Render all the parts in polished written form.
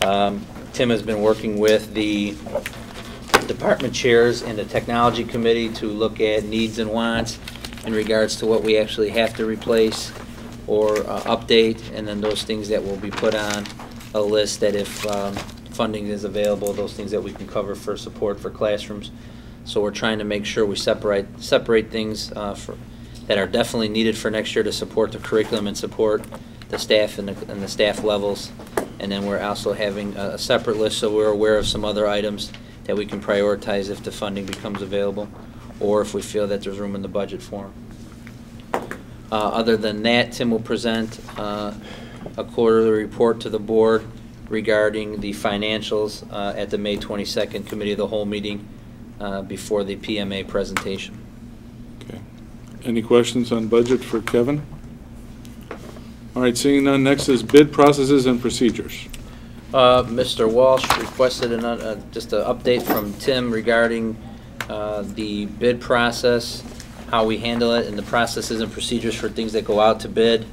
Tim has been working with the department chairs and the technology committee to look at needs and wants in regards to what we actually have to replace or update, and then those things that will be put on a list that if funding is available, those things that we can cover for support for classrooms. So we're trying to make sure we separate things that are definitely needed for next year to support the curriculum and support the staff and the staff levels. And then we're also having a separate list so we're aware of some other items that we can prioritize if the funding becomes available or if we feel that there's room in the budget for them. Other than that, Tim will present a quarterly report to the board regarding the financials at the May 22nd Committee of the Whole meeting before the PMA presentation. Okay. Any questions on budget for Kevin? All right, seeing none, next is bid processes and procedures. Mr. Walsh requested just an update from Tim regarding the bid process, how we handle it, and the processes and procedures for things that go out to bid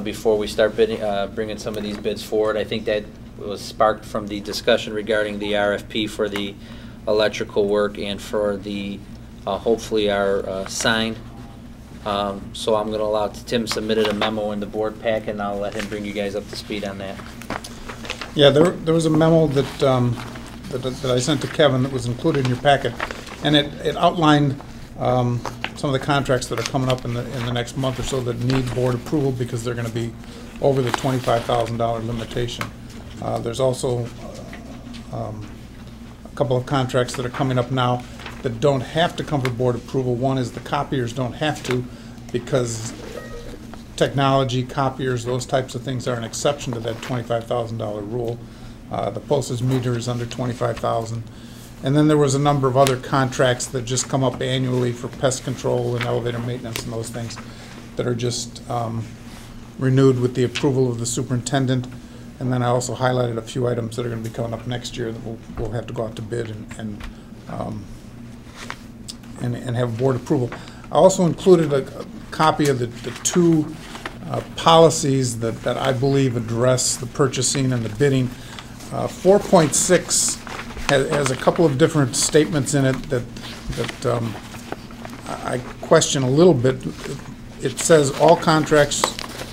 before we start bidding, bringing some of these bids forward. I think that was sparked from the discussion regarding the RFP for the electrical work and for the hopefully our sign. So I'm going to allow Tim submitted a memo in the board pack, and I'll let him bring you guys up to speed on that. Yeah, there was a memo that that I sent to Kevin that was included in your packet, and it outlined some of the contracts that are coming up in the next month or so that need board approval because they're going to be over the $25,000 limitation. There's also a couple of contracts that are coming up now that don't have to come for board approval. One is the copiers don't have to because technology, copiers, those types of things are an exception to that $25,000 rule. The postage meter is under $25,000. And then there was a number of other contracts that just come up annually for pest control and elevator maintenance and those things that are just renewed with the approval of the superintendent. And then I also highlighted a few items that are going to be coming up next year that we'll have to go out to bid and have board approval. I also included a copy of the two policies that I believe address the purchasing and the bidding. 4.6 has a couple of different statements in it that I question a little bit. It says all contracts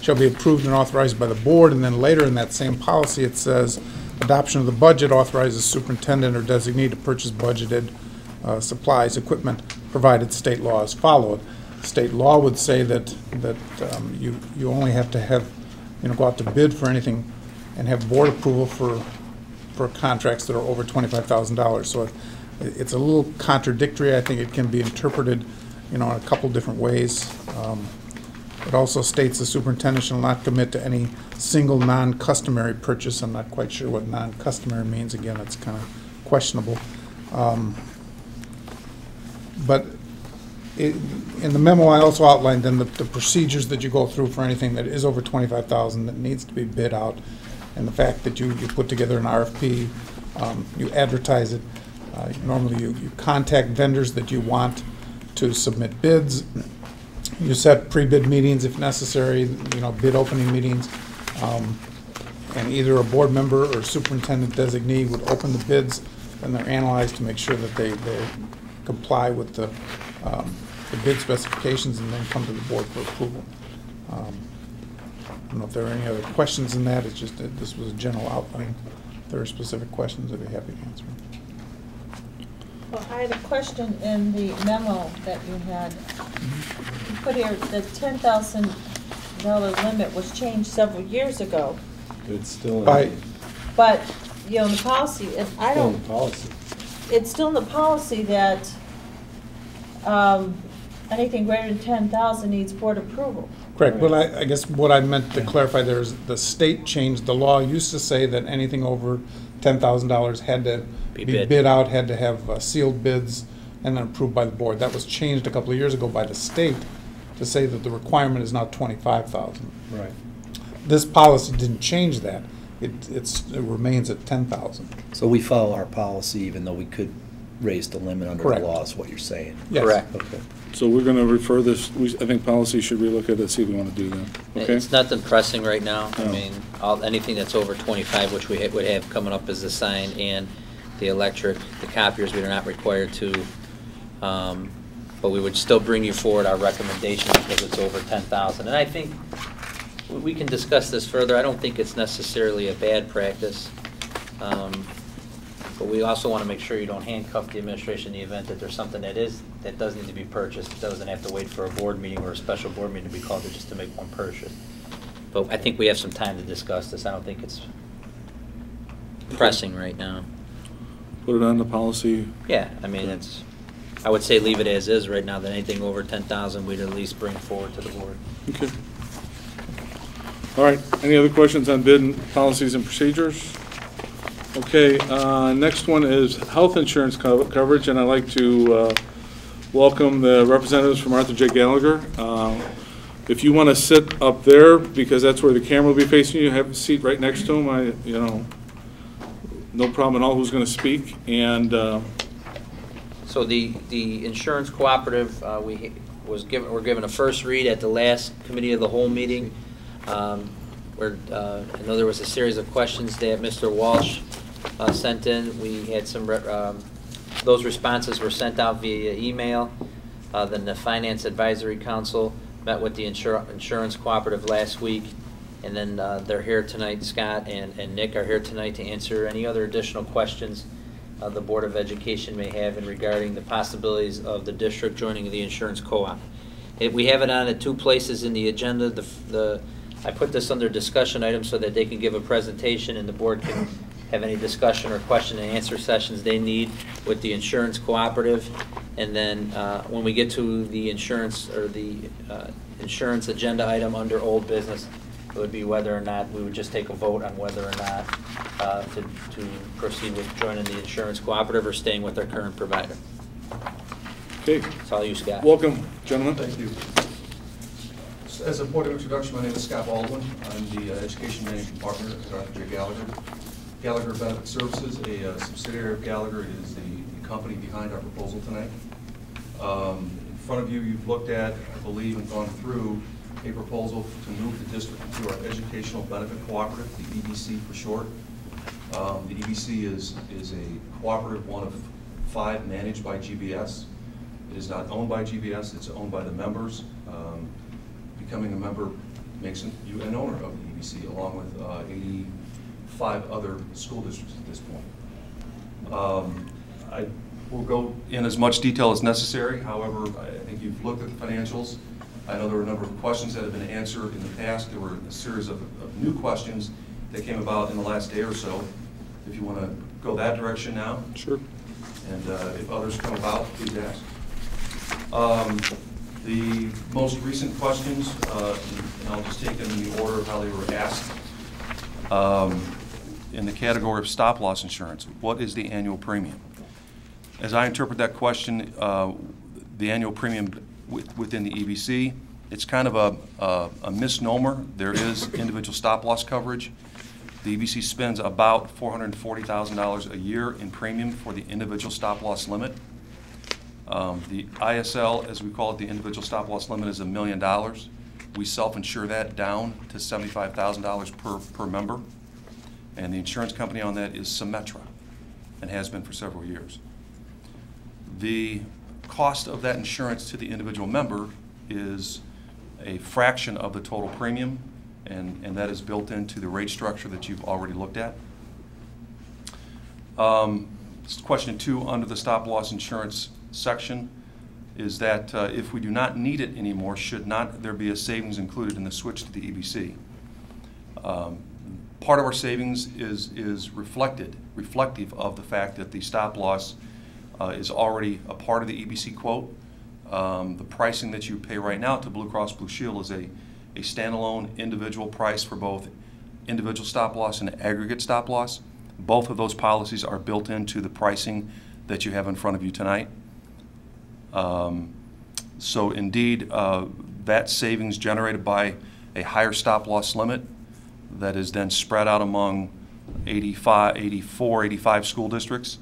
shall be approved and authorized by the board, and then later in that same policy it says adoption of the budget authorizes superintendent or designee to purchase budgeted supplies, equipment, provided state law is followed. State law would say that you only have to have, go out to bid for anything and have board approval for contracts that are over $25,000. So it's a little contradictory. I think it can be interpreted, in a couple different ways. It also states the superintendent shall not commit to any single non-customary purchase. I'm not quite sure what non-customary means. Again, it's kind of questionable. But in the memo, I also outlined then the procedures that you go through for anything that is over $25,000 that needs to be bid out, and the fact that you put together an RFP, you advertise it. Normally, you contact vendors that you want to submit bids. You set pre-bid meetings if necessary, bid opening meetings, and either a board member or superintendent designee would open the bids, and they're analyzed to make sure that they comply with the bid specifications, and then come to the board for approval. I don't know if there are any other questions in that. It's just that this was a general outline. If there are specific questions, I'd be happy to answer them. Well, I had a question in the memo that you had. You put here the $10,000 limit was changed several years ago. It's still but the policy, I don't. In the policy. It's still in the policy that anything greater than 10,000 needs board approval. Correct. Well, I guess what I meant to clarify there is the state changed the law. Used to say that anything over $10,000 had to be bid out, had to have sealed bids, and then approved by the board. That was changed a couple of years ago by the state to say that the requirement is now $25,000. Right. This policy didn't change that. It remains at $10,000. So we follow our policy, even though we could raise the limit under Correct. the law, is what you're saying. Yes. Correct. Okay. So we're going to refer this, I think policy should relook at it, see if we want to do that. Okay? It's nothing pressing right now. I No. mean, anything that's over 25, which we would have coming up as the sign and the electric, the copiers, we are not required to. But we would still bring you forward our recommendation because it's over 10,000. And I think we can discuss this further. I don't think it's necessarily a bad practice. But we also want to make sure you don't handcuff the administration in the event that there's something that does need to be purchased. It doesn't have to wait for a board meeting or a special board meeting to be called just to make one purchase. But I think we have some time to discuss this. I don't think it's pressing right now. Put it on the policy. Yeah, I mean, I would say leave it as is right now, that anything over 10,000 we'd at least bring forward to the board. Okay. All right, any other questions on bid and policies and procedures? Okay, next one is health insurance coverage, and I'd like to welcome the representatives from Arthur J. Gallagher. If you want to sit up there, because that's where the camera will be facing you, have a seat right next to them. No problem at all who's going to speak. And So the insurance cooperative, we're given a first read at the last committee of the whole meeting. Where I know there was a series of questions that Mr. Walsh sent in. We had some, those responses were sent out via email. Then the Finance Advisory Council met with the insurance cooperative last week. And then they're here tonight, Scott and Nick are here tonight to answer any other additional questions the Board of Education may have in regarding the possibilities of the district joining the insurance co-op. We have it on at 2 places in the agenda. I put this under discussion items so that they can give a presentation and the board can have any discussion or question and answer sessions they need with the insurance cooperative. And then when we get to the insurance or the insurance agenda item under old business, it would be whether or not we would just take a vote on whether or not to proceed with joining the insurance cooperative or staying with our current provider. okay, That's all you, Scott. welcome, gentlemen. Thank you. As a point of introduction, my name is Scott Baldwin. I'm the Education Management Partner at Arthur J. Gallagher. Gallagher Benefit Services, a subsidiary of Gallagher, is the company behind our proposal tonight. In front of you, you've looked at, I believe, and gone through a proposal to move the district into our Educational Benefit Cooperative, the EBC for short. The EBC is a cooperative, one of 5 managed by GBS. It is not owned by GBS, it's owned by the members. Becoming a member makes you an owner of the EBC, along with 85 other school districts at this point. I will go in as much detail as necessary. However, I think you've looked at the financials. I know there were a number of questions that have been answered in the past. There were a series of new questions that came about in the last day or so. If you want to go that direction now. Sure. And if others come about, please ask. The most recent questions, and I'll just take them in the order of how they were asked. In the category of stop-loss insurance, what is the annual premium? As I interpret that question, the annual premium within the EBC, it's kind of a misnomer. There is individual stop-loss coverage. The EBC spends about $440,000 a year in premium for the individual stop-loss limit. The ISL, as we call it, the individual stop-loss limit is $1 million. We self-insure that down to $75,000 per member. And the insurance company on that is Symetra, and has been for several years. The cost of that insurance to the individual member is a fraction of the total premium, and that is built into the rate structure that you've already looked at. Question 2 under the stop-loss insurance section is that if we do not need it anymore, should not there be a savings included in the switch to the EBC? Part of our savings is reflective of the fact that the stop-loss is already a part of the EBC quote. The pricing that you pay right now to Blue Cross Blue Shield is a standalone individual price for both individual stop-loss and aggregate stop-loss. Both of those policies are built into the pricing that you have in front of you tonight. So indeed, that savings generated by a higher stop-loss limit that is then spread out among 85 school districts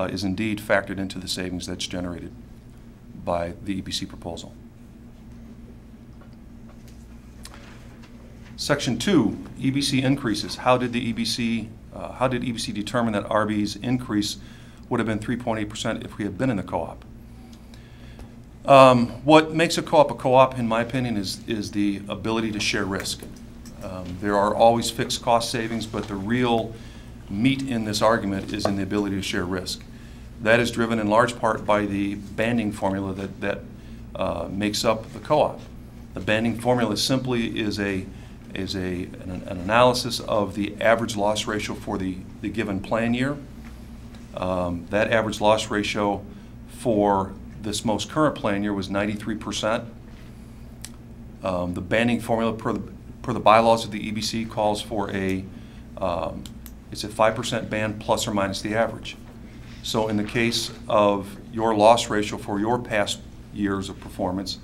is indeed factored into the savings that's generated by the EBC proposal. Section 2, EBC increases. How did EBC determine that RB's increase would have been 3.8% if we had been in the co-op? What makes a co-op, in my opinion, is the ability to share risk. There are always fixed cost savings, but the real meat in this argument is in the ability to share risk. That is driven in large part by the banding formula that makes up the co-op. The banding formula simply is an analysis of the average loss ratio for the given plan year. That average loss ratio for this most current plan year was 93%. The banding formula per the bylaws of the EBC calls for it's a 5% band plus or minus the average. So in the case of your loss ratio for your past years of performance,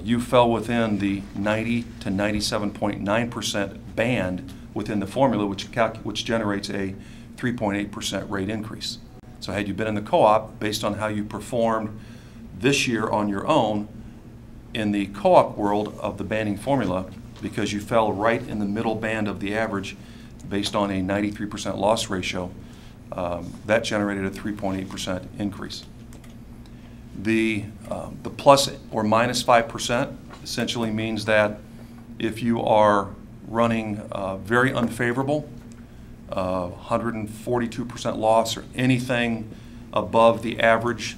you fell within the 90 to 97.9% band within the formula, which generates a 3.8% rate increase. So had you been in the co-op, based on how you performed this year on your own, in the co-op world of the banding formula, because you fell right in the middle band of the average based on a 93% loss ratio, that generated a 3.8% increase. The plus or minus 5% essentially means that if you are running very unfavorable, 142% loss or anything above the average,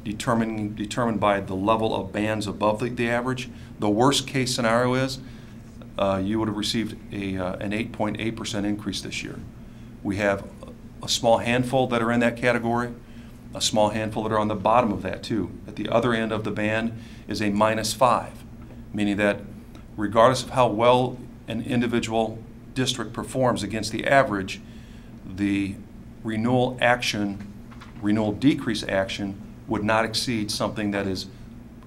determined by the level of bands above the average, the worst case scenario is you would have received an 8.8% increase this year. We have a small handful that are in that category, a small handful that are on the bottom of that too. At the other end of the band is a -5, meaning that regardless of how well an individual district performs against the average, the renewal decrease action would not exceed something that is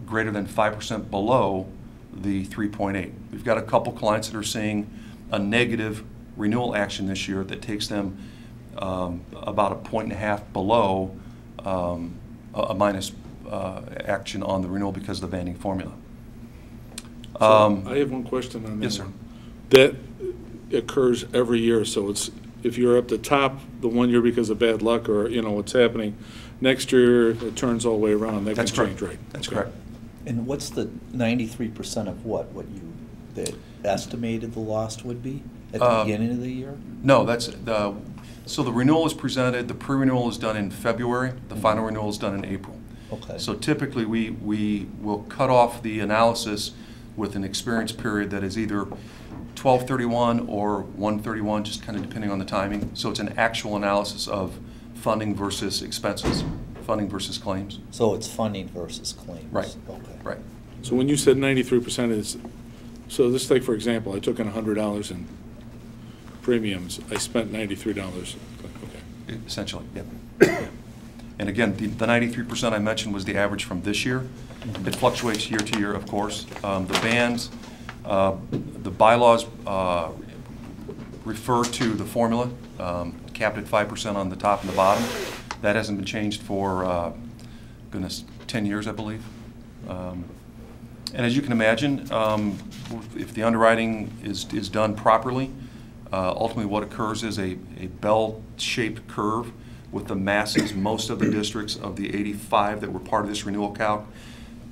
greater than 5% below the 3.8. We've got a couple clients that are seeing a negative renewal action this year that takes them about 1.5 points below a minus action on the renewal because of the banding formula. I have one question on that. Yes, sir. That occurs every year, so it's if you're up the top the one year because of bad luck or what's happening, next year it turns all the way around. That That's can correct. change, right? That's Okay. correct. And what's the 93% of what you estimated the loss would be at the beginning of the year? No, so the renewal is presented, the pre-renewal is done in February, the final renewal is done in April. Okay. So typically we will cut off the analysis with an experience period that is either 12/31 or 1/31, just kind of depending on the timing. So it's an actual analysis of funding versus expenses, funding versus claims. So it's funding versus claims? Right. Okay. Right. So when you said 93% is, so this like for example, I took in $100 in premiums, I spent $93. Okay. Essentially, yeah. And again, the 93% I mentioned was the average from this year. It fluctuates year to year, of course. The bands, the bylaws refer to the formula, capped at 5% on the top and the bottom. That hasn't been changed for, goodness, 10 years, I believe. And as you can imagine, if the underwriting is done properly, ultimately what occurs is a bell-shaped curve with the masses. Most of the districts of the 85 that were part of this renewal calc,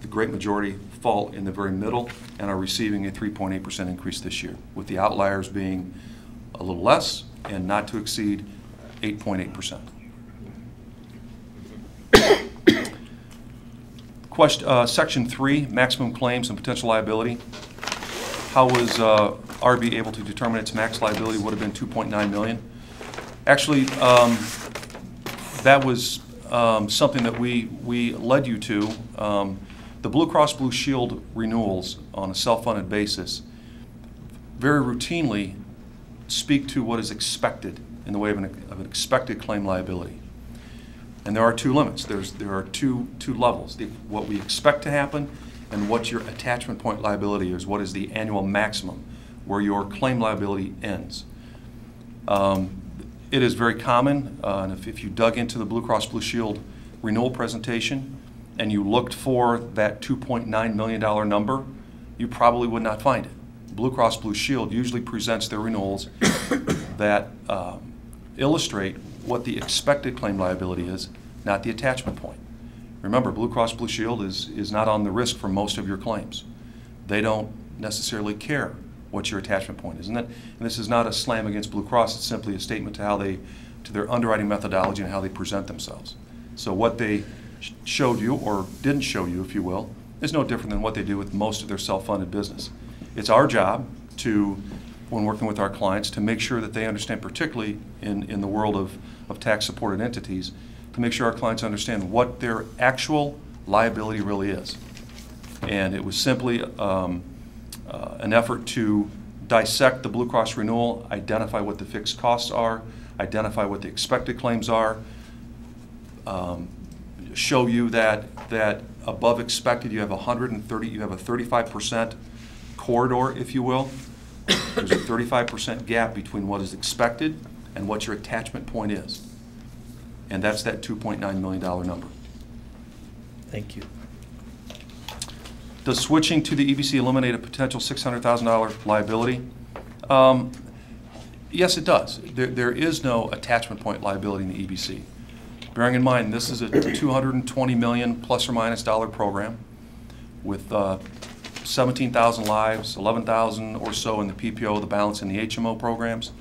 the great majority fall in the very middle and are receiving a 3.8% increase this year, with the outliers being a little less and not to exceed 8.8%. Section 3, maximum claims and potential liability. How was RB able to determine its max liability would have been $2.9 million? Actually, that was something that we led you to. The Blue Cross Blue Shield renewals on a self-funded basis very routinely speak to what is expected in the way of an expected claim liability. And there are two limits. There are two levels. What we expect to happen and what your attachment point liability is. What is the annual maximum where your claim liability ends. It is very common, and if you dug into the Blue Cross Blue Shield renewal presentation and you looked for that $2.9 million number, you probably would not find it. Blue Cross Blue Shield usually presents their renewals that illustrate what the expected claim liability is, not the attachment point. Remember, Blue Cross Blue Shield is not on the risk for most of your claims. They don't necessarily care what your attachment point is. And this is not a slam against Blue Cross, it's simply a statement to their underwriting methodology and how they present themselves. So what they showed you, or didn't show you, if you will, is no different than what they do with most of their self-funded business. It's our job to, when working with our clients, to make sure that they understand, particularly in the world of tax-supported entities, to make sure our clients understand what their actual liability really is. And it was simply an effort to dissect the Blue Cross renewal, identify what the fixed costs are, identify what the expected claims are, show you that above expected you have 35% corridor, if you will. There's a 35% gap between what is expected and what your attachment point is. And that's that $2.9 million number. Thank you. Does switching to the EBC eliminate a potential $600,000 liability? Yes, it does. There is no attachment point liability in the EBC. Bearing in mind, this is a $220 million plus or minus dollar program with 17,000 lives, 11,000 or so in the PPO, the balance in the HMO programs.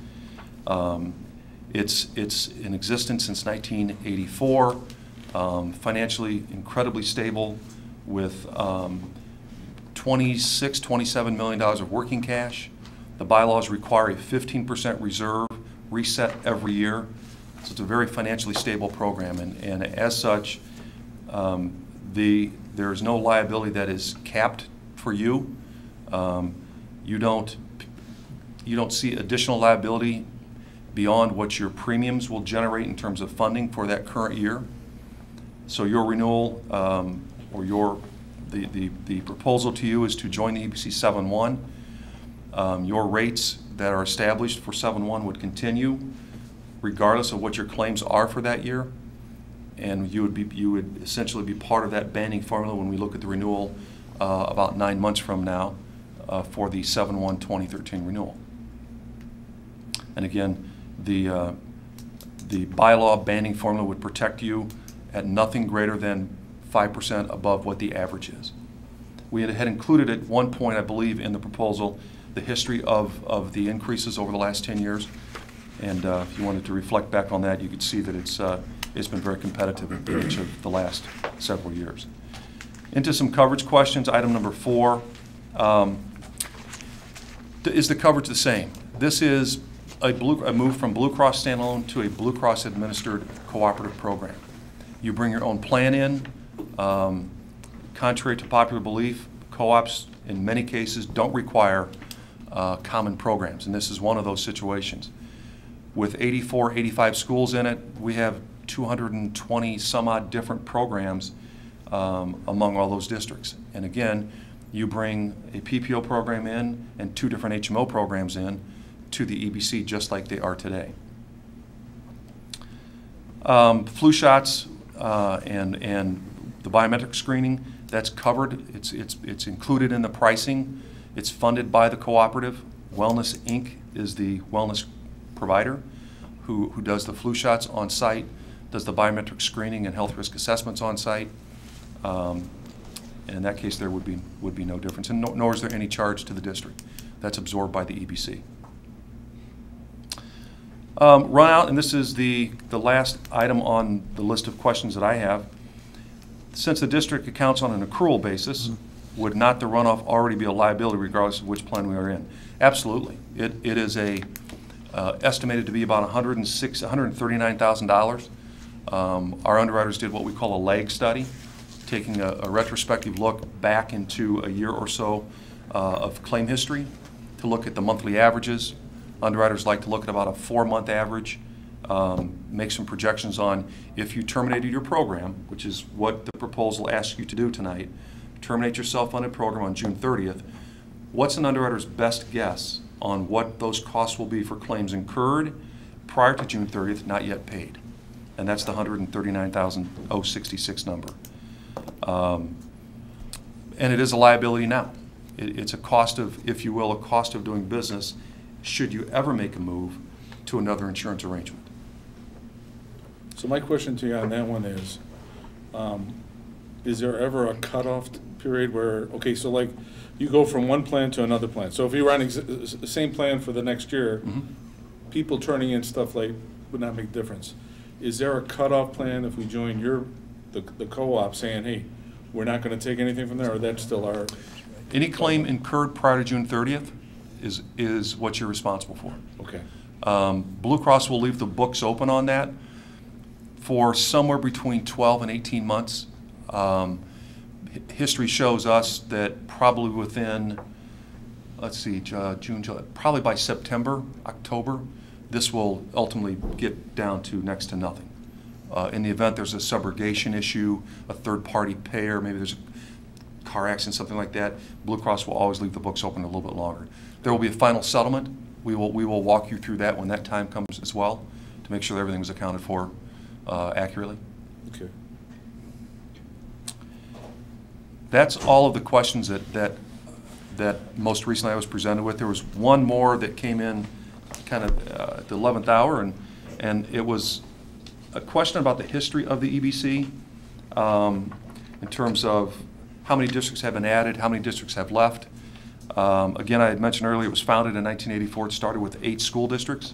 It's in existence since 1984, financially incredibly stable with $27 million of working cash. The bylaws require a 15% reserve reset every year. So it's a very financially stable program, and as such, there's no liability that is capped for you. You don't see additional liability beyond what your premiums will generate in terms of funding for that current year. So your renewal or the proposal to you is to join the EBC 7-1. Your rates that are established for 7-1 would continue regardless of what your claims are for that year, and you would essentially be part of that banding formula when we look at the renewal about 9 months from now for the 7/1/2013 renewal. And again, the bylaw banding formula would protect you at nothing greater than 5% above what the average is. We had included at one point, I believe, in the proposal the history of the increases over the last 10 years. And if you wanted to reflect back on that, you could see that it's been very competitive in each of the last several years. Into some coverage questions. Item number 4. Is the coverage the same? This is a move from Blue Cross standalone to a Blue Cross administered cooperative program. You bring your own plan in. Contrary to popular belief, co-ops in many cases don't require common programs, and this is one of those situations. With 84, 85 schools in it, we have 220 some odd different programs among all those districts. And again, you bring a PPO program in and 2 different HMO programs in to the EBC just like they are today. Flu shots and the biometric screening, that's covered. It's included in the pricing. It's funded by the cooperative. Wellness Inc. is the wellness provider who does the flu shots on site, does the biometric screening and health risk assessments on site. And in that case, there would be no difference, and nor is there any charge to the district. That's absorbed by the EBC. Run out, and this is the last item on the list of questions that I have. Since the district accounts on an accrual basis, would not the runoff already be a liability regardless of which plan we are in? Absolutely. It is estimated to be about $139,000. Our underwriters did what we call a lag study, taking a retrospective look back into a year or so of claim history to look at the monthly averages. Underwriters like to look at about a 4-month average, make some projections on if you terminated your program, which is what the proposal asks you to do tonight, terminate your self-funded program on June 30th, what's an underwriter's best guess on what those costs will be for claims incurred prior to June 30th not yet paid. And that's the $139,066 number. And it is a liability now. It's a cost of, if you will, a cost of doing business should you ever make a move to another insurance arrangement. So my question to you on that one is there ever a cutoff period where, okay, so like you go from one plan to another plan. So if you were on the same plan for the next year, people turning in stuff late would not make a difference. Is there a cutoff plan if we join the co-op saying, hey, we're not going to take anything from there, or that's still our? Any claim incurred prior to June 30th is what you're responsible for. Okay. Blue Cross will leave the books open on that for somewhere between 12 and 18 months. History shows us that probably within, let's see, June, July, probably by September, October, this will ultimately get down to next to nothing. In the event there's a subrogation issue, a third-party payer, maybe there's a car accident, something like that, Blue Cross will always leave the books open a little bit longer. There will be a final settlement. We will walk you through that when that time comes as well, to make sure that everything was accounted for accurately. Okay. That's all of the questions that most recently I was presented with. There was one more that came in kind of at the 11th hour, and it was a question about the history of the EBC in terms of how many districts have been added, how many districts have left. Again, I had mentioned earlier it was founded in 1984. It started with 8 school districts.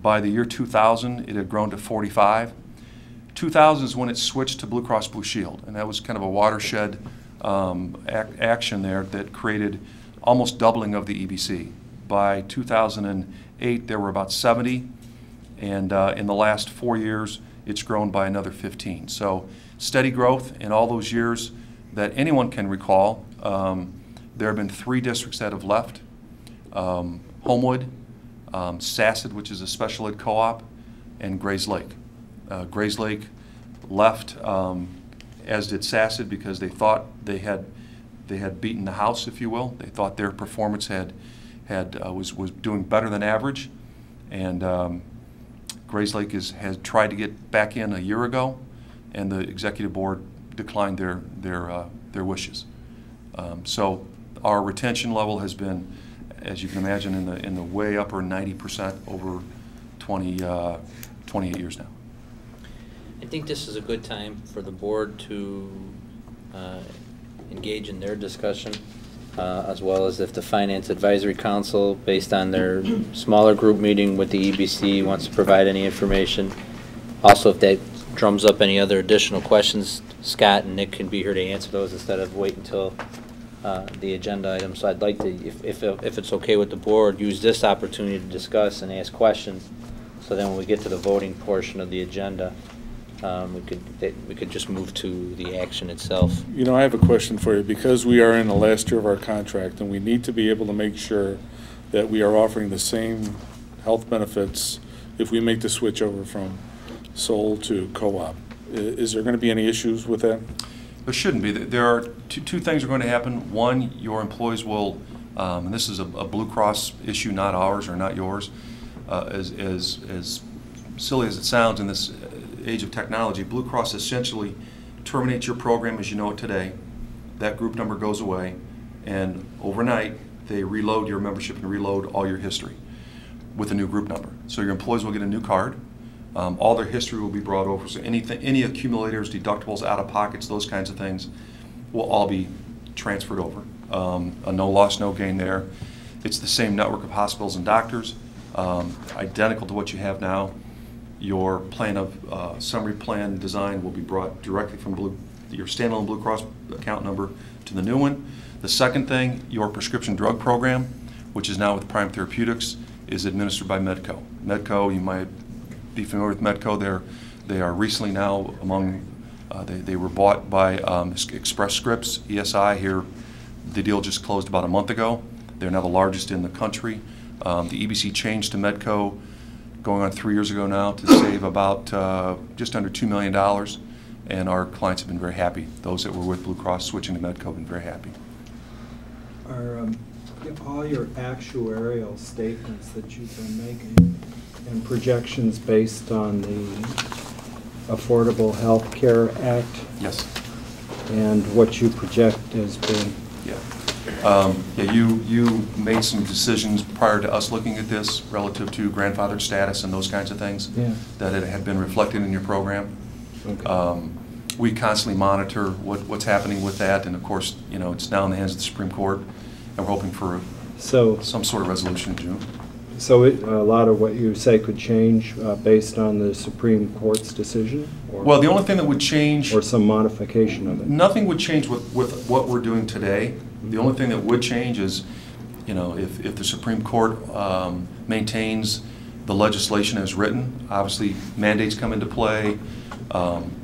By the year 2000, it had grown to 45. 2000 is when it switched to Blue Cross Blue Shield, and that was kind of a watershed action there that created almost doubling of the EBC. By 2008, there were about 70, and in the last 4 years, it's grown by another 15. So steady growth in all those years that anyone can recall. There have been 3 districts that have left. Homewood, Sassid, which is a special ed co-op, and Grays Lake. Grays Lake left, as did Sassid, because they thought they had beaten the house, if you will. They thought their performance was doing better than average, and Grays Lake has tried to get back in a year ago, and the executive board declined their wishes. So our retention level has been, as you can imagine, in the way upper 90% over 28 years now. I think this is a good time for the board to engage in their discussion, as well as if the Finance Advisory Council, based on their smaller group meeting with the EBC, wants to provide any information. Also, if that drums up any other additional questions, Scott and Nick can be here to answer those instead of wait until the agenda item. So I'd like to, if it's okay with the board, use this opportunity to discuss and ask questions, so then when we get to the voting portion of the agenda, we could just move to the action itself. You know, I have a question for you, because we are in the last year of our contract, and we need to be able to make sure that we are offering the same health benefits if we make the switch over from sole to co-op. Is there going to be any issues with that? There shouldn't be. There are two things are going to happen. One, your employees will, and this is a Blue Cross issue, not ours or not yours, as silly as it sounds in this age of technology, Blue Cross essentially terminates your program as you know it today. That group number goes away, and overnight they reload your membership and reload all your history with a new group number. So your employees will get a new card. All their history will be brought over. So any accumulators, deductibles, out of pockets, those kinds of things will all be transferred over. A no loss, no gain there. It's the same network of hospitals and doctors, identical to what you have now. Your plan of summary plan design will be brought directly from your standalone Blue Cross account number to the new one. The second thing, your prescription drug program, which is now with Prime Therapeutics, is administered by Medco. Medco, you might be familiar with Medco. They are recently now among, they were bought by Express Scripts, ESI here. The deal just closed about a month ago. They're now the largest in the country. The EBC changed to Medco going on 3 years ago now to save about just under $2 million, and our clients have been very happy. Those that were with Blue Cross switching to Medco have been very happy. Are all your actuarial statements that you've been making, and projections based on the Affordable Health Care Act Yes. and what you project has been? Yeah, you made some decisions prior to us looking at this relative to grandfathered status and those kinds of things Yeah. that it had been reflected in your program. Okay. We constantly monitor what's happening with that, and of course, you know, it's now in the hands of the Supreme Court, and we're hoping for So, some sort of resolution in June. so a lot of what you say could change based on the Supreme Court's decision? Or, Well, the only thing that would change, or some modification of it? nothing would change with what we're doing today. The only thing that would change is, you know, if the Supreme Court maintains the legislation as written, obviously mandates come into play,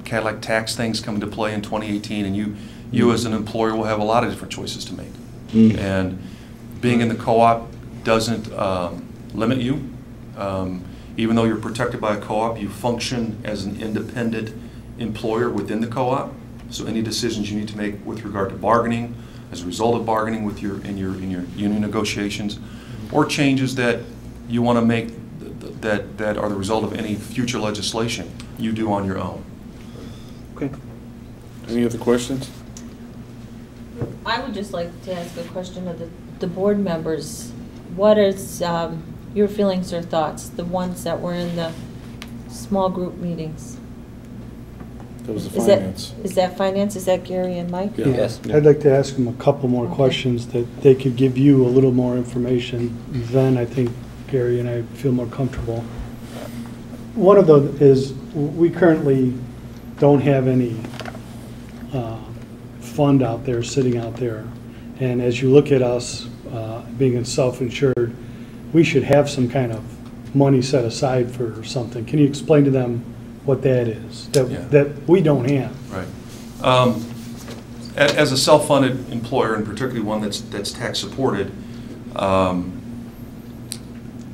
Cadillac tax things come into play in 2018, and you as an employer will have a lot of different choices to make. Mm. And being in the co-op doesn't limit you. Even though you're protected by a co-op, you function as an independent employer within the co-op. So any decisions you need to make with regard to bargaining, as a result of bargaining with your union negotiations, or changes that you want to make that are the result of any future legislation, you do on your own. Okay. Any other questions? I would just like to ask a question of the board members. What is your feelings or thoughts, the ones that were in the small group meetings? That was the Is finance. Is that finance? Is that Gary and Mike? Yeah. Yes. I'd like to ask them a couple more Okay. questions that they could give you a little more information. Then I think Gary and I feel more comfortable. One of them is, we currently don't have any fund out there, sitting out there. And as you look at us being self-insured, we should have some kind of money set aside for something. Can you explain to them what that is, Yeah. that we don't have? Right. As a self-funded employer, and particularly one that's tax-supported,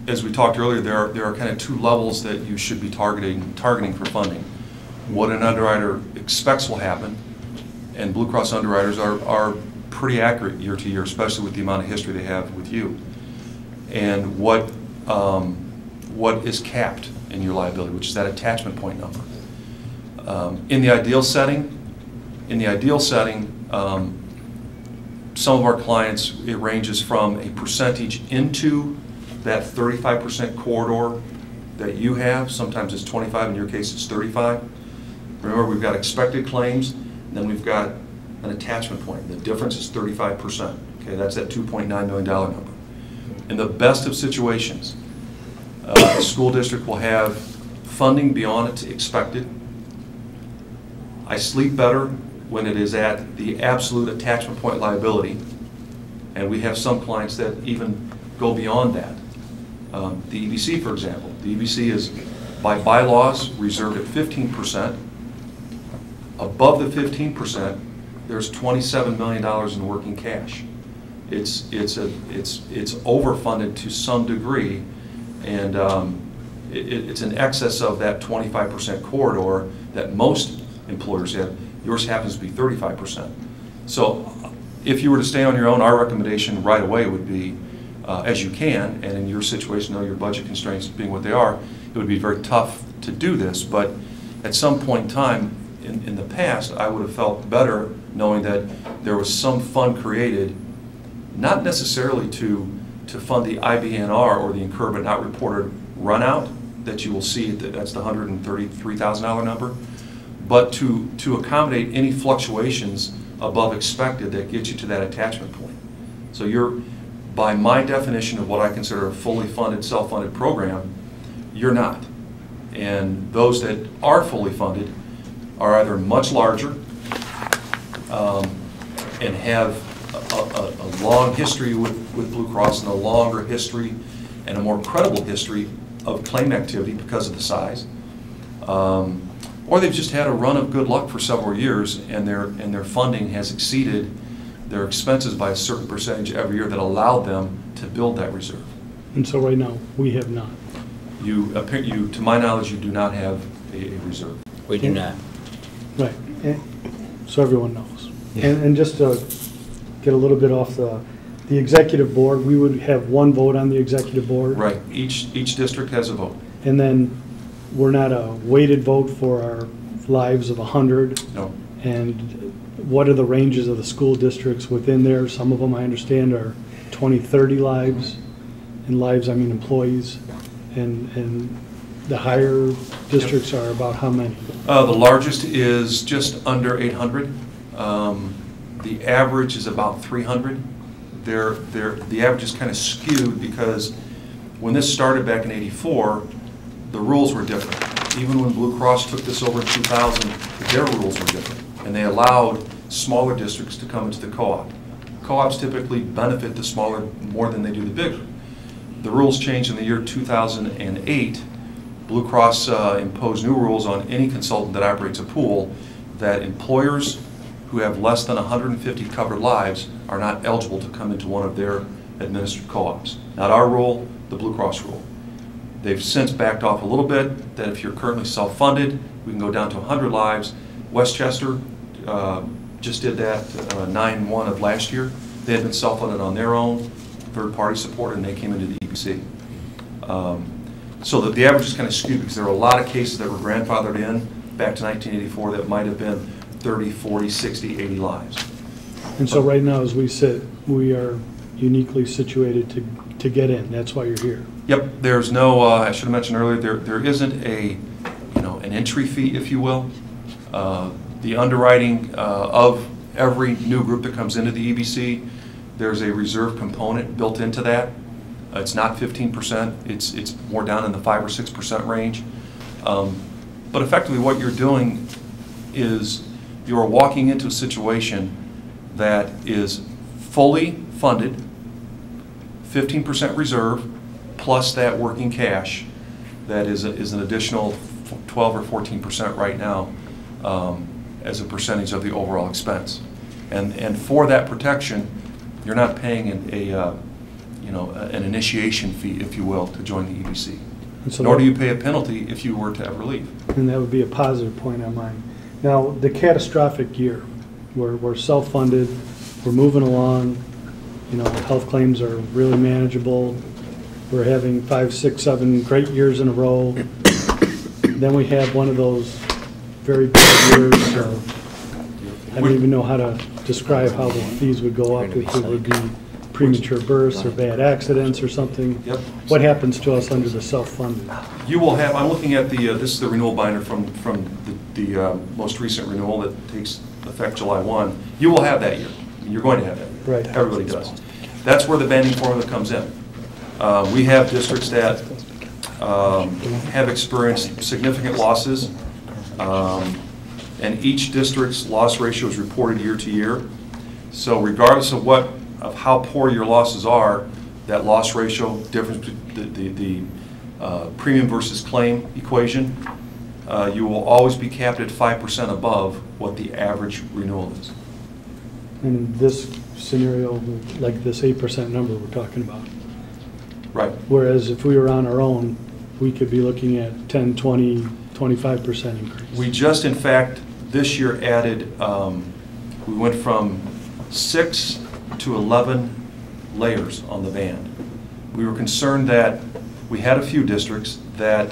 as we talked earlier, there are kind of two levels that you should be targeting for funding. What an underwriter expects will happen, and Blue Cross underwriters are pretty accurate year to year, especially with the amount of history they have with you. And what is capped in your liability, which is that attachment point number. In the ideal setting, some of our clients, it ranges from a percentage into that 35% corridor that you have. Sometimes it's 25, in your case it's 35. Remember, we've got expected claims, and then we've got an attachment point. The difference is 35%. Okay, that's that $2.9 million number. In the best of situations, the school district will have funding beyond its expected. I sleep better when it is at the absolute attachment point liability, and we have some clients that even go beyond that. The EBC, for example, the EBC is by bylaws reserved at 15%. Above the 15%, there's $27 million in working cash. It's overfunded to some degree, and it's in excess of that 25% corridor that most employers have. Yours happens to be 35%. So if you were to stay on your own, our recommendation right away would be, as you can, and in your situation, though, your budget constraints being what they are, it would be very tough to do this, but at some point in time in the past, I would have felt better knowing that there was some fund created, not necessarily to fund the IBNR or the incurred but not reported runout that you will see, that's the $133,000 number, but to accommodate any fluctuations above expected that get you to that attachment point. So you're, by my definition of what I consider a fully funded, self-funded program, you're not. And those that are fully funded are either much larger and have a long history with Blue Cross and a longer history and a more credible history of claim activity because of the size, or they've just had a run of good luck for several years and their funding has exceeded their expenses by a certain percentage every year that allowed them to build that reserve. And so right now, we have not. You, to my knowledge, you do not have a reserve. We do not. Right, so everyone knows. Yeah. And just to get a little bit off the executive board, we would have one vote on the executive board. Right. Each district has a vote. And then we're not a weighted vote for our lives of 100. No. And what are the ranges of the school districts within there? Some of them, I understand, are 20, 30 lives. And lives, I mean employees. And the higher districts are about how many? The largest is just under 800. The average is about 300. The average is kind of skewed because when this started back in '84, the rules were different. Even when Blue Cross took this over in 2000, their rules were different. And they allowed smaller districts to come into the co-op. Co-ops typically benefit the smaller more than they do the bigger. The rules changed in the year 2008. Blue Cross imposed new rules on any consultant that operates a pool that employers who have less than 150 covered lives are not eligible to come into one of their administered co-ops. Not our rule, the Blue Cross rule. They've since backed off a little bit, that if you're currently self-funded, we can go down to 100 lives. Westchester just did that 9/1 of last year. They had been self-funded on their own, third-party support, and they came into the EBC. So that the average is kind of skewed because there are a lot of cases that were grandfathered in back to 1984 that might have been 30, 40, 60, 80 lives. And so right now, as we sit, we are uniquely situated to get in. That's why you're here. Yep, there's no, I should have mentioned earlier, there isn't an entry fee, if you will. The underwriting of every new group that comes into the EBC, there's a reserve component built into that. It's not 15%, it's more down in the 5 or 6% range. But effectively what you're doing is you're walking into a situation that is fully funded, 15% reserve, plus that working cash that is an additional 12 or 14% right now as a percentage of the overall expense. And for that protection, you're not paying an initiation fee, if you will, to join the EBC. So Nor do you pay a penalty if you were to ever leave. And that would be a positive point on mine. Now, the catastrophic year, we're self-funded, we're moving along, health claims are really manageable, we're having 5, 6, 7 great years in a row. Then we have one of those very bad years. I don't even know how to describe how the fees would go up if it would be premature births or bad accidents or something. Yep. What happens to us under the self-funded? You will have, I'm looking at this is the renewal binder from the most recent renewal that takes effect July 1. You will have that year. You're going to have that year. Right. Everybody does. That's where the banding formula comes in. We have districts that have experienced significant losses, and each district's loss ratio is reported year to year. So regardless of how poor your losses are, that loss ratio difference, the premium versus claim equation, you will always be capped at 5% above what the average renewal is. In this scenario, like this 8% number we're talking about. Right. Whereas if we were on our own, we could be looking at 10, 20, 25% increase. We just, in fact, this year added, we went from 6 to 11 layers on the band. We were concerned that we had a few districts that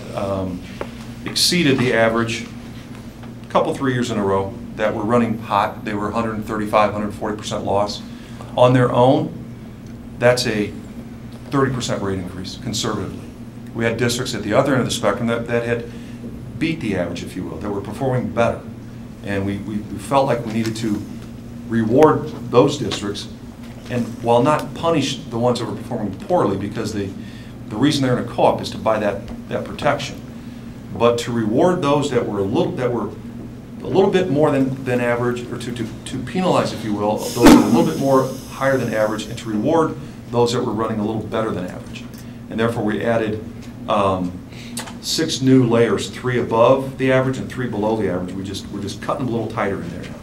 exceeded the average a couple, 3 years in a row that were running hot. They were 135, 140% loss. On their own, that's a 30% rate increase, conservatively. We had districts at the other end of the spectrum that had beat the average, if you will, that were performing better. And we felt like we needed to reward those districts, and while not punish the ones that were performing poorly, because the reason they're in a co-op is to buy that protection, but to reward those that were a little bit more than average, or to penalize, if you will, those that were a little bit more higher than average, and to reward those that were running a little better than average. And therefore we added 6 new layers, 3 above the average and 3 below the average. We're just cutting them a little tighter in there now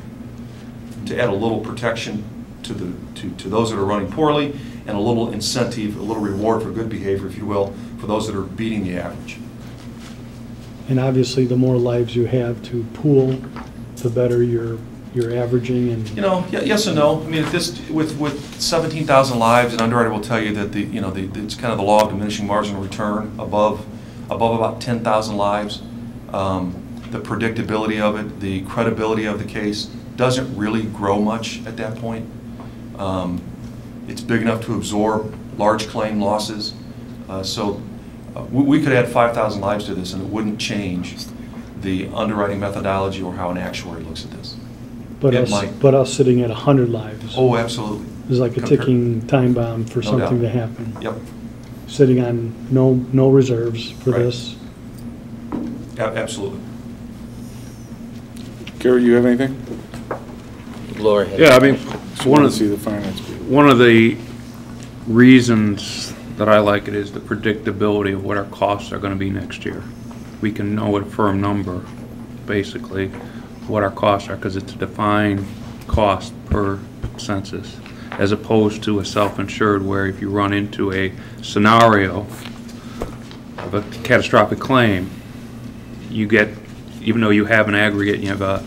to add a little protection to those that are running poorly, and a little incentive, a little reward for good behavior, if you will, for those that are beating the average. And obviously, the more lives you have to pool, the better you're averaging. And yes and no. I mean, with 17,000 lives, an underwriter will tell you that it's kind of the law of diminishing marginal return above above about 10,000 lives, the predictability of it, the credibility of the case doesn't really grow much at that point. It's big enough to absorb large claim losses. We could add 5,000 lives to this and it wouldn't change the underwriting methodology or how an actuary looks at this. But It us, might. but us sitting at 100 lives Oh, absolutely. is like a Compare- ticking time bomb for No something doubt. to happen. Yep, Sitting on no reserves for Right. this. absolutely. Gary, you have anything? Laura had. Yeah, I mean, Just want to see the finance. one of the reasons that I like it is the predictability of what our costs are going to be next year. We can know at a firm number, basically, what our costs are, because it's a defined cost per census, as opposed to a self-insured where if you run into a scenario of a catastrophic claim, you get, even though you have an aggregate and you have a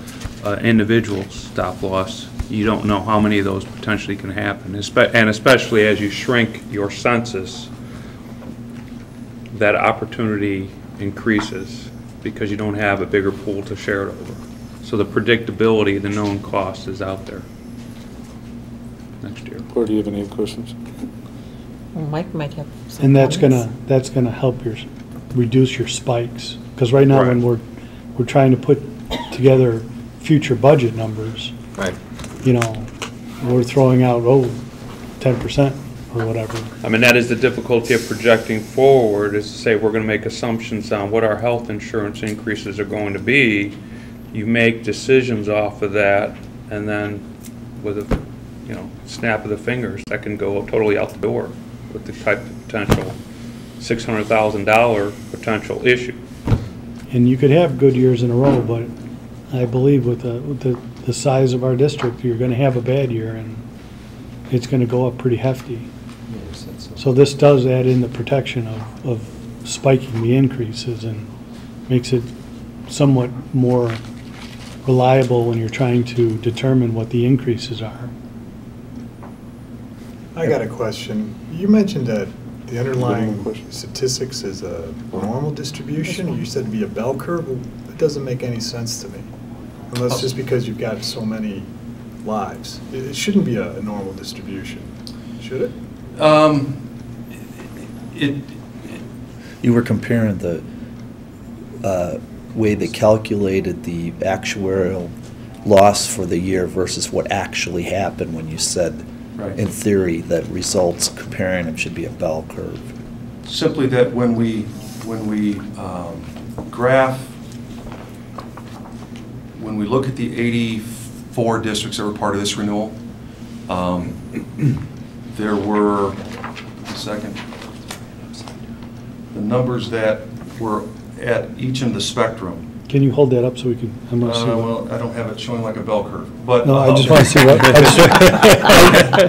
individual stop loss, you don't know how many of those potentially can happen. And especially as you shrink your census, that opportunity increases because you don't have a bigger pool to share it over. So the predictability, the known cost is out there next year. Or do you have any questions? Well, Mike might have some And that's comments. gonna help reduce your spikes. Because right now, when Right. we're trying to put together future budget numbers, Right. you know, we're throwing out, 10% or whatever. I mean, that is the difficulty of projecting forward, is to say we're going to make assumptions on what our health insurance increases are going to be. You make decisions off of that, and then with a, snap of the fingers, that can go totally out the door with the type of potential $600,000 potential issue. And you could have good years in a row, but I believe with the size of our district, you're gonna have a bad year, and it's gonna go up pretty hefty. So this does add in the protection of spiking the increases and makes it somewhat more reliable when you're trying to determine what the increases are. I got a question. You mentioned that the underlying question? statistics is a normal distribution. You said it'd be a bell curve. Well, it doesn't make any sense to me. Unless just because you've got so many lives. It shouldn't be a normal distribution, should it? You were comparing the way they calculated the actuarial loss for the year versus what actually happened when you said, Right. in theory, that results comparing them should be a bell curve. Simply that when we graph, when we look at the 84 districts that were part of this renewal, there were, the numbers that were at each end of the spectrum. Can you hold that up so we can, I'm gonna see what. Well, I don't have it showing like a bell curve, but. No, I just want to see what,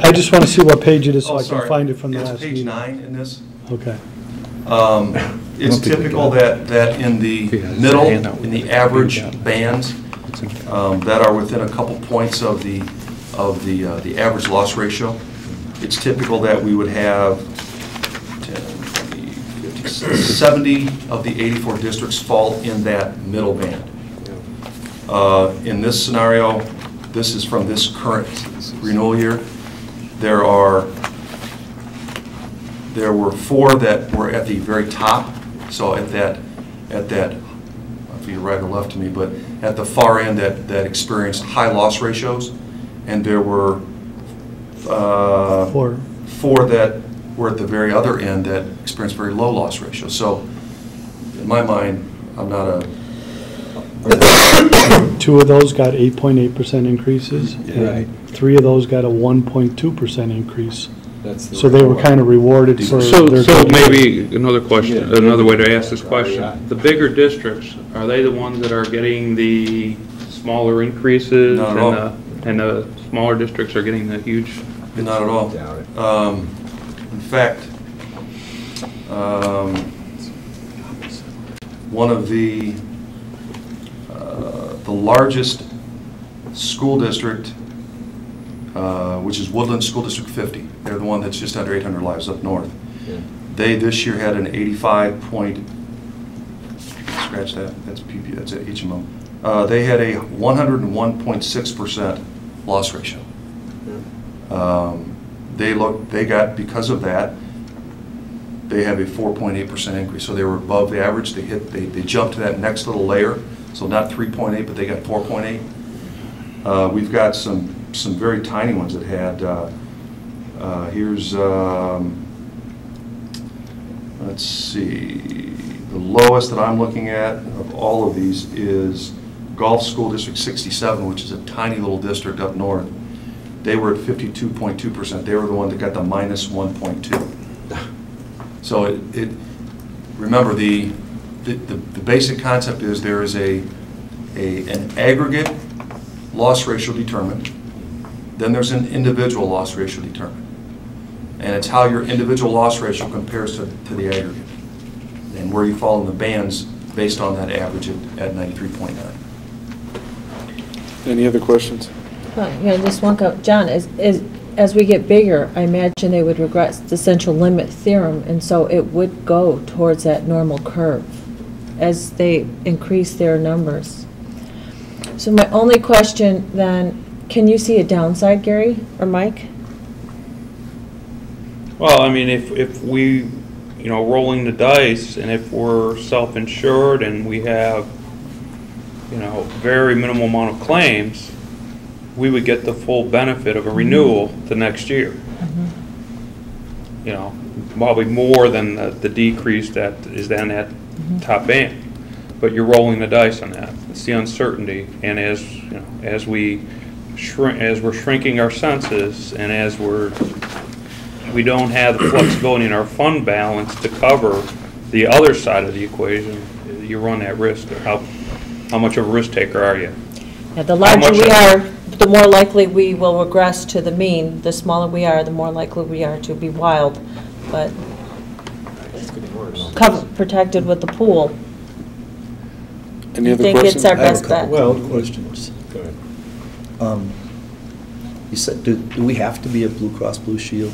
I just want to see what page it is so I can find it from the last It's page meeting. 9 in this. Okay. It's typical that in the middle, in the average bands, that are within a couple points of the average loss ratio, it's typical that we would have 10, 20, 50, 70 of the 84 districts fall in that middle band. In this scenario, this is from this current renewal year, there were 4 that were at the very top, so at that, I don't know if you're right or left to me, but at the far end that experienced high loss ratios, and there were 4 that were at the very other end that experienced very low loss ratios. So in my mind, I'm not a... 2 of those got 8.8% increases, and 3 of those got a 1.2% increase. So they were kind of rewarded for So their. maybe another question, another way to ask this question. The bigger districts, are they the ones that are getting the smaller increases? Not at all. And the smaller districts are getting the huge? Not at all. In fact, one of the largest school district, which is Woodland School District 50. They're the one that's just under 800 lives up north. They this year had an 85.1% scratch that. That's PP, that's HMO. They had a 101.6% loss ratio. They got, because of that, they have a 4.8% increase. So they were above the average. They jumped to that next little layer. So not 3.8, but they got 4.8. We've got some very tiny ones that had, here's, let's see, the lowest that I'm looking at of all of these is Gulf School District 67, which is a tiny little district up north. They were at 52.2%. They were the one that got the minus 1.2. So remember, the basic concept is there is an aggregate loss ratio determined, then there's an individual loss ratio determined. And it's how your individual loss ratio compares to the aggregate, and where you fall in the bands based on that average at 93.9. Any other questions? Yeah, just one comment. John, as we get bigger, I imagine they would regress the central limit theorem, and so it would go towards that normal curve as they increase their numbers. So my only question then, can you see a downside, Gary or Mike? Well, I mean, if we, rolling the dice, and if we're self-insured and we have, very minimal amount of claims, we would get the full benefit of a renewal the next year. Probably more than the decrease that is then at top band. But you're rolling the dice on that. It's the uncertainty, and as we're shrinking our census, and as we don't have the flexibility in our fund balance to cover the other side of the equation, you run that risk. How much of a risk taker are you? Yeah, the larger we are, the more likely we will regress to the mean. The smaller we are, the more likely we are to be wild. But protected with the pool. Any other think questions? it's our best bet? Well, questions. Go ahead. You said, do we have to be a Blue Cross Blue Shield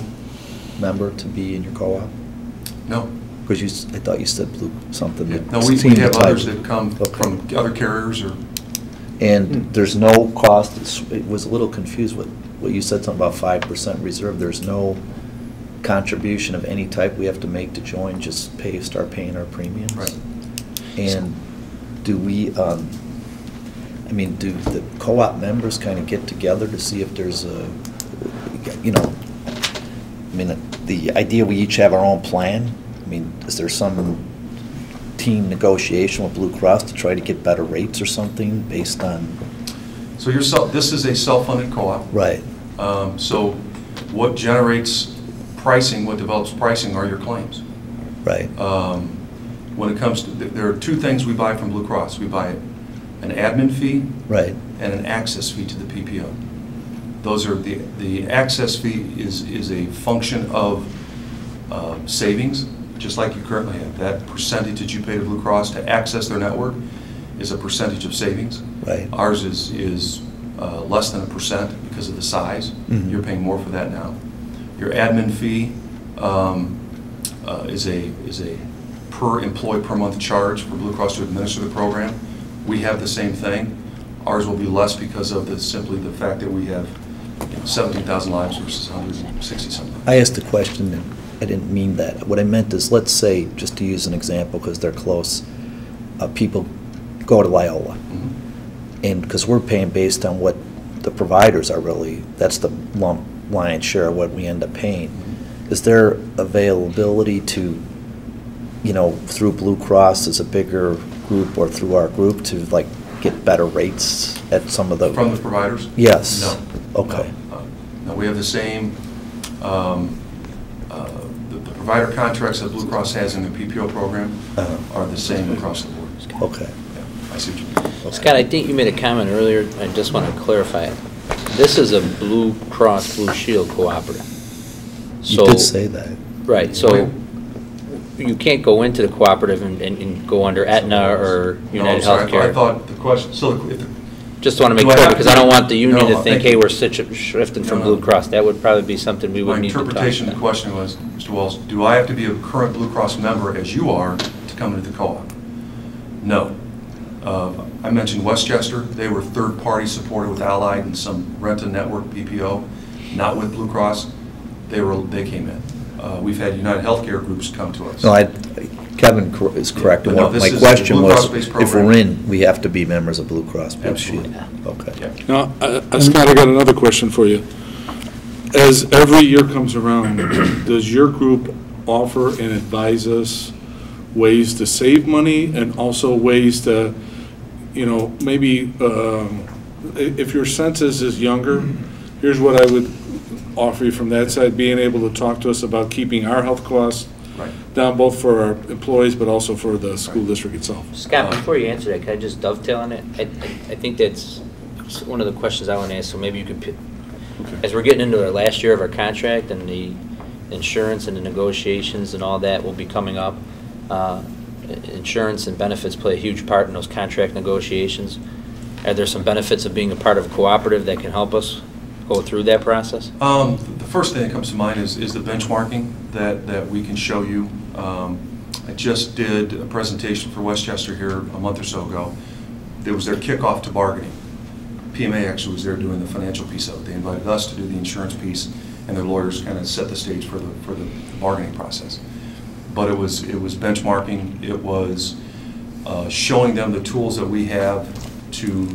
member to be in your co-op? No. Because I thought you said something. Yeah. That No, we have others that come from other carriers or. And there's no cost. It was a little confused with what you said, something about 5% reserve. There's no contribution of any type we have to make to join. Just start paying our premiums. Right. And do we? do the co-op members kind of get together to see if there's the idea we each have our own plan? Is there some team negotiation with Blue Cross to try to get better rates or something based on? So this is a self-funded co-op. Right. So what generates pricing, what develops pricing are your claims. Right. When it comes to, there are two things we buy from Blue Cross. We buy an admin fee. Right. And an access fee to the PPO. Those are the access fee is a function of savings, just like you currently have. That percentage that you pay to Blue Cross to access their network is a percentage of savings. Right. Ours is less than 1% because of the size. Mm-hmm. You're paying more for that now. Your admin fee is a per employee per month charge for Blue Cross to administer the program. We have the same thing. Ours will be less because of simply the fact that we have 17,000 lives versus 160 something. I asked the question and I didn't mean that. What I meant is, let's say, just to use an example because they're close, people go to Loyola. Mm-hmm. And because we're paying based on what the providers are really, that's the lion's share of what we end up paying. Mm-hmm. Is there availability to, through Blue Cross as a bigger group or through our group to get better rates at some of the... From the providers? Yes. No. Okay. No, we have the same, the provider contracts that Blue Cross has in the PPO program are the same across the board. Okay. Yeah, I see what you mean. Okay. Scott, I think you made a comment earlier, I just want to clarify it. This is a Blue Cross Blue Shield cooperative. You did say that. Right, so you can't go into the cooperative and go under Aetna or United Healthcare. I thought the question, Just want to make sure, because I don't want the union to think, hey, we're shifting from Blue Cross. That would probably be something we would need to talk about. My interpretation of the question was, Mr. Wells, do I have to be a current Blue Cross member as you are to come into the co-op? No. I mentioned Westchester. They were third-party supported with Allied and some rent-a-network PPO, not with Blue Cross. They came in. We've had United Healthcare groups come to us. No, Kevin is correct. Yeah, but no, My this is question a Blue was, Cross-based if program. we're in, we have to be members of Blue Cross Blue Shield. Absolutely. Okay. Yeah. Now, Scott, I got another question for you. As every year comes around, does your group offer and advise us ways to save money and also ways to, maybe if your census is younger, here's what I would offer you from that side, being able to talk to us about keeping our health costs down, both for our employees but also for the school district itself. Scott, before you answer that, can I just dovetail on it? I think that's one of the questions I want to ask, so maybe you could, as we're getting into our last year of our contract and the insurance and the negotiations and all that will be coming up, insurance and benefits play a huge part in those contract negotiations. Are there some benefits of being a part of a cooperative that can help us go through that process? The first thing that comes to mind is the benchmarking that we can show you. I just did a presentation for Westchester here a month or so ago. It was their kickoff to bargaining. PMA actually was there doing the financial piece of it. They invited us to do the insurance piece, and their lawyers kind of set the stage for the bargaining process. But it was benchmarking. It was showing them the tools that we have to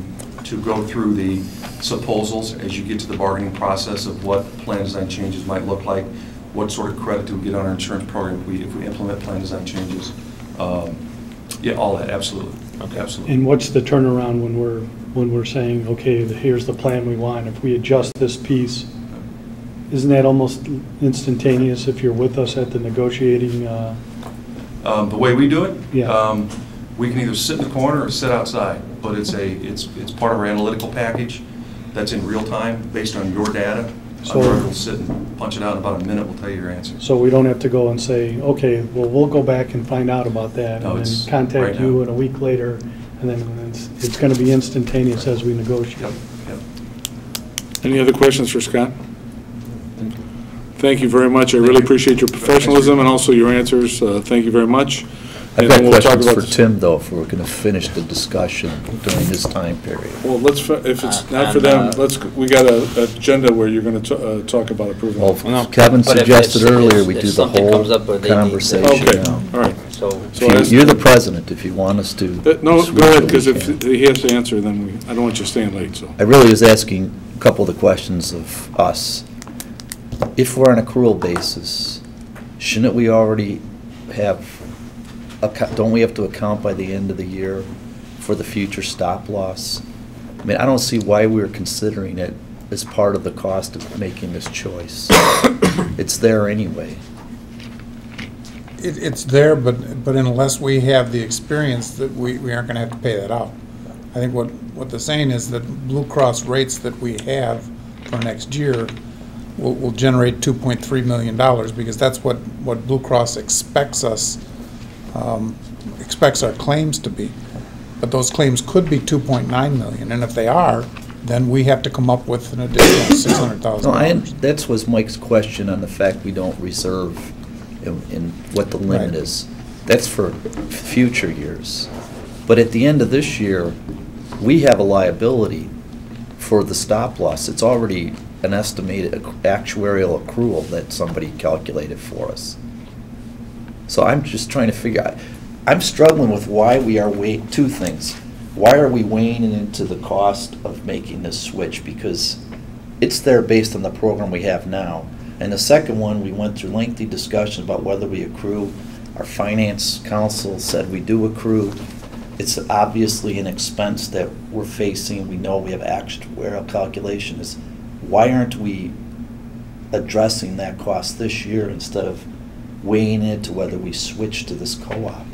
go through the proposals as you get to the bargaining process of what plan design changes might look like, what sort of credit do we get on our insurance program if we implement plan design changes. Yeah, all that, absolutely. Okay. Absolutely. And what's the turnaround when we're saying, okay, here's the plan we want, if we adjust this piece, isn't that almost instantaneous if you're with us at the negotiating? The way we do it, yeah. We can either sit in the corner or sit outside, but it's part of our analytical package that's in real time based on your data. So we'll sit and punch it out in about a minute. We'll tell you your answer. So we don't have to go and say, okay, well, we'll go back and find out about that, No, and it's then contact right you now. in a week later, and then it's going to be instantaneous as we negotiate. Yep. Yep. Any other questions for Scott? Thank you very much. I really appreciate your professionalism and also your answers. Thank you very much. I've And got then we'll talk questions about for this- Tim, though, if we're going to finish the discussion during this time period. Well, if it's not for them, we got an agenda where you're going to talk about approving. Well, Kevin But if suggested it's- earlier we if do the something whole comes up where they need to- conversation Okay, now. all right. So, So You're the president, if you want us to. No, switch go ahead, it, because we if can. he has to answer, then I don't want you staying late, so. I really was asking a couple of the questions of us. If we're on accrual basis, shouldn't we already have, don't we have to account by the end of the year for the future stop loss? I mean, I don't see why we're considering it as part of the cost of making this choice. It's there anyway. It's there, but unless we have the experience, that we aren't going to have to pay that out. I think what they're saying is that Blue Cross rates that we have for next year will generate $2.3 million, because that's what Blue Cross expects our claims to be. But those claims could be 2.9 million, and if they are, then we have to come up with an additional $600,000. No, that was Mike's question on the fact we don't reserve in what the limit Right. is. That's for future years. But at the end of this year, we have a liability for the stop loss. It's already an estimated actuarial accrual that somebody calculated for us. So I'm just trying to figure out, I'm struggling with why we are two things. Why are we weighing into the cost of making this switch? Because it's there based on the program we have now. And the second one, we went through lengthy discussion about whether we accrue. Our finance council said we do accrue. It's obviously an expense that we're facing. We know we have actuarial calculations. Why aren't we addressing that cost this year instead of weighing into whether we switch to this co-op?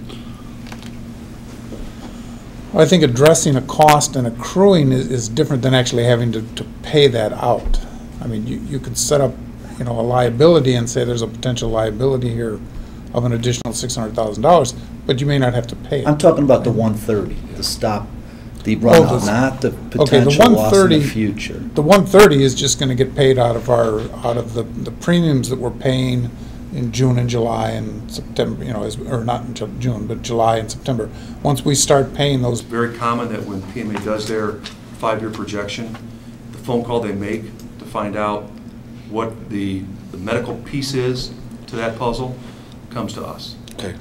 I think addressing a cost and accruing is different than actually having to pay that out. I mean, you could set up, a liability and say there's a potential liability here of an additional $600,000, but you may not have to pay it. I'm talking about the 130, the runoff, not the potential loss in the future. The 130 is just going to get paid out of the premiums that we're paying in June and July and September, you know, or not until June, but July and September. Once we start paying those, Very common that when PMA does their 5-year projection, the phone call they make to find out what the medical piece is to that puzzle comes to us. Okay.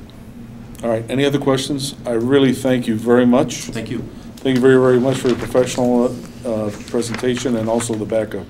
All right, any other questions? I really thank you very much. Thank you. Thank you very, very much for your professional presentation and also the backup.